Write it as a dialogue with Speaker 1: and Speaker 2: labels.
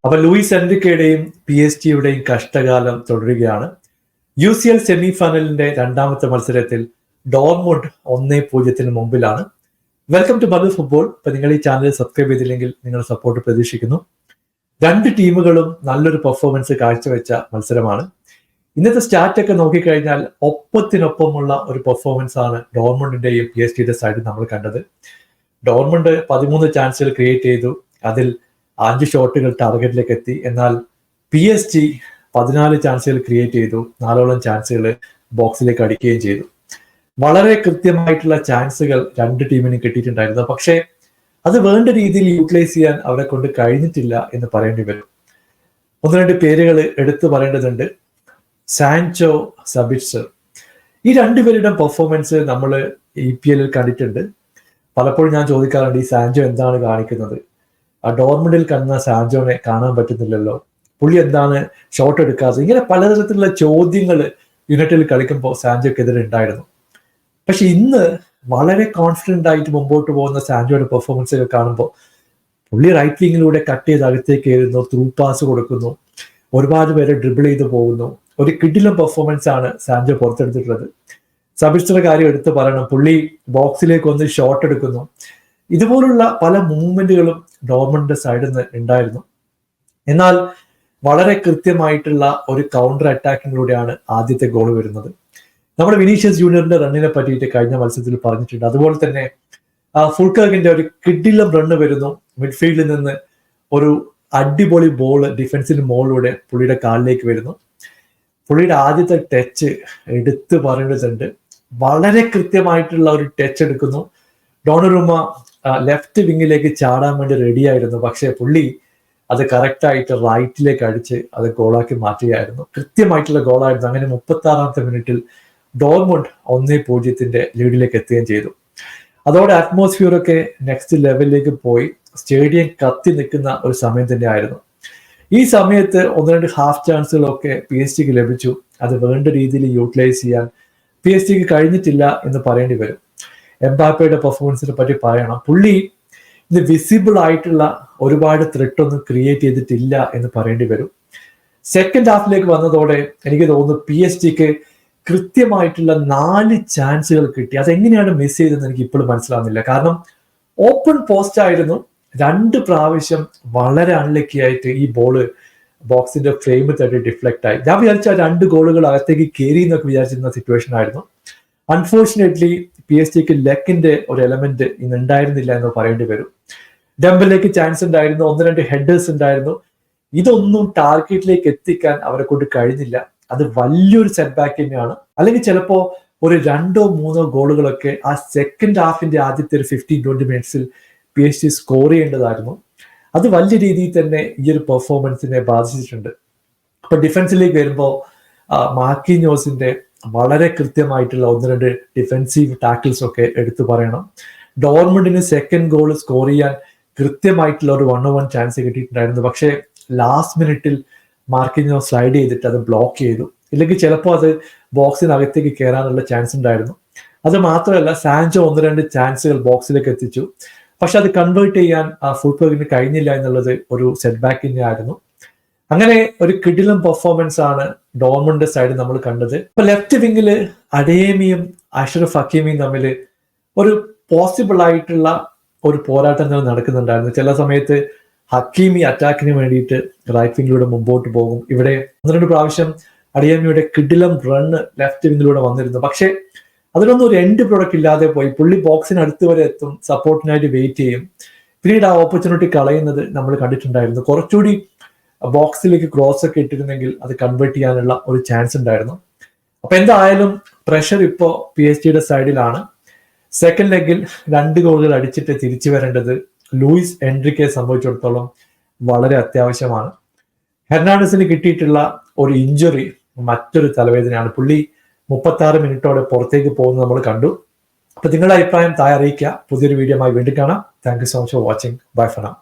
Speaker 1: അപ്പൊ Luis എൻറിക്കയുടെയും PSG കഷ്ടകാലം തുടരുകയാണ്. UCL സെമി ഫൈനലിന്റെ രണ്ടാമത്തെ മത്സരത്തിൽ ഡോർമുണ്ട് 1-0 മുമ്പിലാണ്. വെൽക്കം ടു ബദൽ ഫുട്ബോൾ. ഇപ്പൊ നിങ്ങൾ ഈ ചാനൽ സബ്സ്ക്രൈബ് ചെയ്തില്ലെങ്കിൽ നിങ്ങൾ സപ്പോർട്ട് പ്രതീക്ഷിക്കുന്നു. രണ്ട് ടീമുകളും നല്ലൊരു പെർഫോമൻസ് കാഴ്ചവെച്ച മത്സരമാണ്. ഇന്നത്തെ സ്റ്റാറ്റ് ഒക്കെ നോക്കിക്കഴിഞ്ഞാൽ ഒപ്പത്തിനൊപ്പമുള്ള ഒരു പെർഫോമൻസ് ആണ് ഡോർമുണ്ടിന്റെയും PSG സൈഡിൽ നമ്മൾ കണ്ടത്. ഡോർമുണ്ട് 13 ചാൻസുകൾ ക്രിയേറ്റ് ചെയ്തു, അതിൽ 5 ഷോട്ടുകൾ ടാർഗറ്റിലേക്ക് എത്തി. എന്നാൽ PSG 14 ചാൻസുകൾ ക്രിയേറ്റ് ചെയ്തു, 4 ചാൻസുകൾ ബോക്സിലേക്ക് അടിക്കുകയും ചെയ്തു. വളരെ കൃത്യമായിട്ടുള്ള ചാൻസുകൾ രണ്ട് ടീമിനും കിട്ടിയിട്ടുണ്ടായിരുന്നു. പക്ഷേ അത് വേണ്ട രീതിയിൽ യൂട്ടിലൈസ് ചെയ്യാൻ അവരെ കൊണ്ട് കഴിഞ്ഞിട്ടില്ല എന്ന് പറയേണ്ടി വരും. 1-2 പേരുകൾ എടുത്തു പറയേണ്ടതുണ്ട്. സാൻചോ, സബിറ്റ്സർ, ഈ രണ്ടുപേരുടെ പെർഫോമൻസ് നമ്മൾ EPL കണ്ടിട്ടുണ്ട്. പലപ്പോഴും ഞാൻ ചോദിക്കാറുണ്ട്, ഈ സാൻചോ എന്താണ് കാണിക്കുന്നത്? ആ ഡോർമുണ്ടിൽ കണ്ട സാൻചോനെ കാണാൻ പറ്റുന്നില്ലല്ലോ, പുള്ളി എന്താണ് ഷോട്ട് എടുക്കാത്തത്? ഇങ്ങനെ പലതരത്തിലുള്ള ചോദ്യങ്ങൾ യുണൈറ്റഡിൽ കളിക്കുമ്പോൾ സാൻചോക്കെതിരെ ഉണ്ടായിരുന്നു. പക്ഷെ ഇന്ന് വളരെ കോൺഫിഡന്റ് ആയിട്ട് മുമ്പോട്ട് പോകുന്ന സാൻചോയുടെ പെർഫോമൻസ് ഒക്കെ കാണുമ്പോൾ പുള്ളി റൈറ്റ് വിങ്ങിലൂടെ കട്ട് ചെയ്ത് അകത്തേക്ക് കയറുന്നു, ത്രൂ പാസ് കൊടുക്കുന്നു, ഒരുപാട് പേരെ ഡ്രിബിൾ ചെയ്ത് പോകുന്നു. ഒരു കിടിലം പെർഫോമൻസ് ആണ് സാൻചോ പുറത്തെടുത്തിട്ടുള്ളത്. സബിറ്റ്സറുടെ കാര്യം എടുത്തു പറയണം, പുള്ളി ബോക്സിലേക്ക് ഒന്ന് ഷോട്ട് എടുക്കുന്നു. ഇതുപോലുള്ള പല മൂവ്മെന്റുകളും ഡോർമുണ്ടിന്റെ സൈഡിൽ നിന്ന് ഉണ്ടായിരുന്നു. എന്നാൽ വളരെ കൃത്യമായിട്ടുള്ള ഒരു കൗണ്ടർ അറ്റാക്കിങ്ങിലൂടെയാണ് ആദ്യത്തെ ഗോൾ വരുന്നത്. നമ്മുടെ വിനീഷ്യസ് ജൂനിയറിന്റെ റണ്ണിനെ പറ്റിയിട്ട് കഴിഞ്ഞ മത്സരത്തിൽ പറഞ്ഞിട്ടുണ്ട്. അതുപോലെ തന്നെ ഫുൾക്കർക്കിന്റെ ഒരു കിടിലം റണ്ണ് വരുന്നു. മിഡ്ഫീൽഡിൽ നിന്ന് ഒരു അടിപൊളി ബോൾ ഡിഫൻസിന് മുകളിലൂടെ പുള്ളിയുടെ കാലിലേക്ക് വരുന്നു. പുള്ളിയുടെ ആദ്യത്തെ ടച്ച് എടുത്ത് പറയേണ്ടതുണ്ട്. വളരെ കൃത്യമായിട്ടുള്ള ഒരു ടച്ച് എടുക്കുന്നു. ഡോണറുമ ലെഫ്റ്റ് വിങ്ങിലേക്ക് ചാടാൻ വേണ്ടി റെഡിയായിരുന്നു, പക്ഷേ പുള്ളി അത് കറക്റ്റായിട്ട് റൈറ്റിലേക്ക് അടിച്ച് അത് ഗോളാക്കി മാറ്റുകയായിരുന്നു. കൃത്യമായിട്ടുള്ള ഗോളായിരുന്നു. അങ്ങനെ 36-ാമത്തെ മിനിറ്റിൽ ഡോർമുണ്ട് 1-0 ലീഡിലേക്ക് എത്തുകയും ചെയ്തു. അതോടെ അറ്റ്മോസ്ഫിയർ ഒക്കെ നെക്സ്റ്റ് ലെവലിലേക്ക് പോയി. സ്റ്റേഡിയം കത്തി നിൽക്കുന്ന ഒരു സമയം തന്നെയായിരുന്നു. ഈ സമയത്ത് 1-2 ഹാഫ് ചാൻസുകളൊക്കെ PSG ലഭിച്ചു. അത് വേണ്ട രീതിയിൽ യൂട്ടിലൈസ് ചെയ്യാൻ PSG കഴിഞ്ഞിട്ടില്ല എന്ന് പറയേണ്ടി വരും. എംബാപ്പയുടെ പെർഫോമൻസിനെ പറ്റി പറയണം. പുള്ളി ഇത് വിസിബിൾ ആയിട്ടുള്ള ഒരുപാട് ത്രെട്ട് ഒന്നും ക്രിയേറ്റ് ചെയ്തിട്ടില്ല എന്ന് പറയേണ്ടി വരും. സെക്കൻഡ് ഹാഫിലേക്ക് വന്നതോടെ എനിക്ക് തോന്നുന്നു PSG കൃത്യമായിട്ടുള്ള 4 ചാൻസുകൾ കിട്ടി. അതെങ്ങനെയാണ് മിസ് ചെയ്തതെന്ന് എനിക്ക് ഇപ്പോഴും മനസ്സിലാവുന്നില്ല. കാരണം ഓപ്പൺ പോസ്റ്റ് ആയിരുന്നു. 2 പ്രാവശ്യം വളരെ അൺലക്കി ആയിട്ട് ഈ ബോള് ബോക്സിന്റെ ഫ്രെയിം തട്ടി ഡിഫ്ലക്ട് ആയി. ഞാൻ വിചാരിച്ച 2 ഗോളുകൾ അകത്തേക്ക് കയറി എന്നൊക്കെ വിചാരിച്ചിരുന്ന സിറ്റുവേഷൻ ആയിരുന്നു. അൺഫോർച്ചുനേറ്റ്ലി PSG ലെക്കിന്റെ ഒരു എലമെന്റ് ഇന്ന് ഉണ്ടായിരുന്നില്ല എന്ന് പറയേണ്ടി വരും. ഡെമ്പലിലേക്ക് ചാൻസ് ഉണ്ടായിരുന്നു, 1-2 ഹെഡേഴ്സ് ഉണ്ടായിരുന്നു. ഇതൊന്നും ടാർഗറ്റിലേക്ക് എത്തിക്കാൻ അവരെ കൊണ്ട് കഴിഞ്ഞില്ല. അത് വലിയൊരു സെറ്റ് ബാക്ക് തന്നെയാണ്. അല്ലെങ്കിൽ ചിലപ്പോ ഒരു 2-3 ഗോളുകളൊക്കെ ആ സെക്കൻഡ് ഹാഫിന്റെ ആദ്യത്തെ ഒരു 15-20 മിനിറ്റ്സിൽ PSG സ്കോർ ചെയ്യേണ്ടതായിരുന്നു. അത് വലിയ രീതിയിൽ തന്നെ ഈ ഒരു പെർഫോമൻസിനെ ബാധിച്ചിട്ടുണ്ട്. അപ്പൊ ഡിഫൻസിലേക്ക് വരുമ്പോൾ മാർക്കിഞ്ഞോസിന്റെ വളരെ കൃത്യമായിട്ടുള്ള 1-2 ഡിഫൻസീവ് ടാക്കിൾസ് ഒക്കെ എടുത്തു പറയണം. ഡോർമുണ്ടിന് സെക്കൻഡ് ഗോൾ സ്കോർ ചെയ്യാൻ കൃത്യമായിട്ടുള്ള ഒരു 1-on-1 ചാൻസ് കിട്ടിയിട്ടുണ്ടായിരുന്നു. പക്ഷേ ലാസ്റ്റ് മിനിറ്റിൽ മാർക്കിഞ്ഞോ സ്ലൈഡ് ചെയ്തിട്ട് അത് ബ്ലോക്ക് ചെയ്തു. ഇല്ലെങ്കിൽ ചിലപ്പോൾ അത് ബോക്സിനകത്തേക്ക് കയറാനുള്ള ചാൻസ് ഉണ്ടായിരുന്നു. അത് മാത്രമല്ല, സാൻചോ 1-2 ചാൻസുകൾ ബോക്സിലേക്ക് എത്തിച്ചു. പക്ഷെ അത് കൺവേർട്ട് ചെയ്യാൻ ഫുൾബാക്കിന് കഴിഞ്ഞില്ല എന്നുള്ളത് ഒരു സെറ്റ് ബാക്ക് തന്നെയായിരുന്നു. അങ്ങനെ ഒരു കിടിലം പെർഫോമൻസ് ആണ് ഡോർമുണ്ടിന്റെ സൈഡ് നമ്മൾ കണ്ടത്. ഇപ്പൊ ലെഫ്റ്റ് വിങ്ങില് അഡേമിയും അഷ്റഫ് ഹക്കീമിയും തമ്മിൽ ഒരു പോസിബിൾ ആയിട്ടുള്ള ഒരു പോരാട്ടങ്ങൾ നടക്കുന്നുണ്ടായിരുന്നു. ചില സമയത്ത് ഹക്കീമി അറ്റാക്കിന് വേണ്ടിയിട്ട് റൈറ്റ് വിങ്ങിലൂടെ മുമ്പോട്ട് പോകും. ഇവിടെ 1-2 പ്രാവശ്യം അഡിയമയുടെ കിടിലം റണ്ണ് ലെഫ്റ്റ് വിങ്ങിലൂടെ വന്നിരുന്നു. പക്ഷെ അതിനൊന്നും ഒരു എൻഡ് പ്രൊഡക്റ്റ് ഇല്ലാതെ പോയി. പുള്ളി ബോക്സിന് അടുത്ത് വരെ എത്തും, സപ്പോർട്ടിനായിട്ട് വെയിറ്റ് ചെയ്യും, പിന്നീട് ആ ഓപ്പർച്യൂണിറ്റി കളയുന്നത് നമ്മൾ കണ്ടിട്ടുണ്ടായിരുന്നു. കുറച്ചുകൂടി ബോക്സിലേക്ക് ക്രോസ് ഒക്കെ ഇട്ടിരുന്നെങ്കിൽ അത് കൺവേർട്ട് ചെയ്യാനുള്ള ഒരു ചാൻസ് ഉണ്ടായിരുന്നു. അപ്പൊ എന്തായാലും പ്രഷർ ഇപ്പോൾ PSG സൈഡിലാണ്. സെക്കൻഡ് ലെഗിൽ 2 ഗോളുകൾ അടിച്ചിട്ട് തിരിച്ചു വരേണ്ടത് ലൂയിസ് എൻറിക്കെ സംഭവിച്ചിടത്തോളം വളരെ അത്യാവശ്യമാണ്. ഹെർണാണ്ടസിന് കിട്ടിയിട്ടുള്ള ഒരു ഇഞ്ചുറി മറ്റൊരു തലവേദനയാണ്. പുള്ളി 36 മിനിറ്റോടെ പുറത്തേക്ക് പോകുന്നത് നമ്മൾ കണ്ടു. അപ്പൊ നിങ്ങളുടെ അഭിപ്രായം താഴെ അറിയിക്കുക. പുതിയൊരു വീഡിയോ ആയി വീണ്ടും കാണാം. Thank you so much for watching. Bye for now.